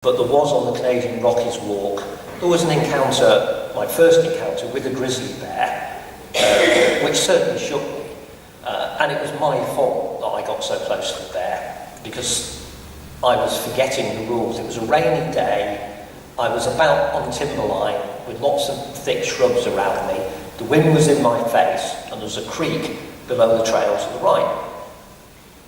But there was on the Canadian Rockies walk, there was an encounter, my first encounter, with a grizzly bear, which certainly shook me. And it was my fault that I got so close to the bear, because I was forgetting the rules. It was a rainy day, I was about on timberline with lots of thick shrubs around me, the wind was in my face, and there was a creek below the trail to the right.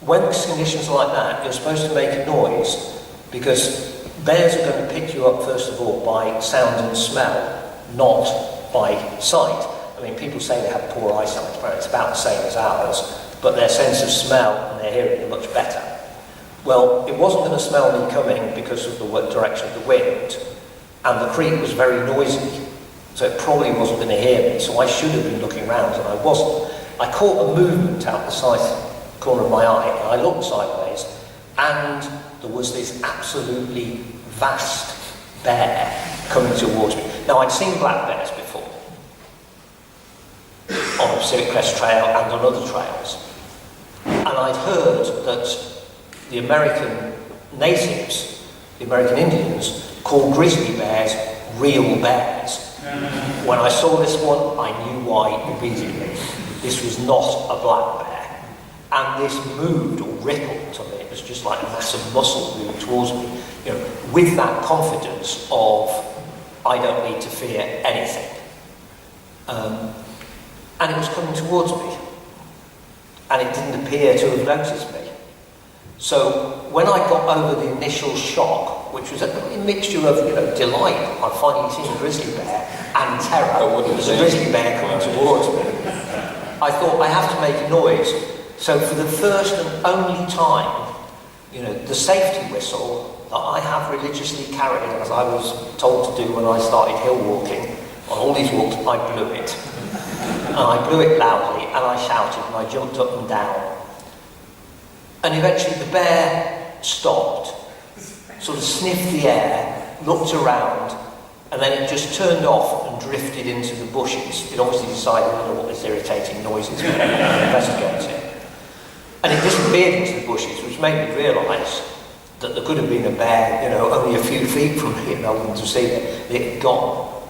When conditions are like that, you're supposed to make a noise, because bears are going to pick you up, first of all, by sound and smell, not by sight. I mean, people say they have poor eyesight, but it's about the same as ours, but their sense of smell and their hearing are much better. Well, it wasn't going to smell me coming because of the direction of the wind, and the creek was very noisy, so it probably wasn't going to hear me, so I should have been looking round, and I wasn't. I caught a movement out the side corner of my eye, and I looked sideways, and there was this absolutely vast bear coming towards me. Now, I'd seen black bears before, on the Pacific Crest Trail and on other trails, and I'd heard that the American natives, the American Indians, call grizzly bears real bears. When I saw this one, I knew why immediately. This was not a black bear. And this moved or rippled to me. It was just like a mass of muscle moving towards me, you know, with that confidence of, I don't need to fear anything. And it was coming towards me. And it didn't appear to have noticed me. So when I got over the initial shock, which was a mixture of, you know, delight, I'd finally seen a grizzly bear, and terror, there was a grizzly bear coming towards me, I thought, I have to make a noise. So for the first and only time, you know, the safety whistle that I have religiously carried, as I was told to do when I started hill walking, on all these walks, I blew it. And I blew it loudly, and I shouted, and I jumped up and down. And eventually the bear stopped, sort of sniffed the air, looked around, and then it just turned off and drifted into the bushes. It obviously decided, I don't know what this irritating noise is, but I'm investigating. And it disappeared into the bushes, which made me realise that there could have been a bear, you know, only a few feet from me, and I wouldn't have seen it. It had gone.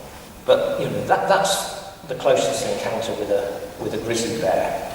But, you know, that's the closest encounter with a grizzly bear.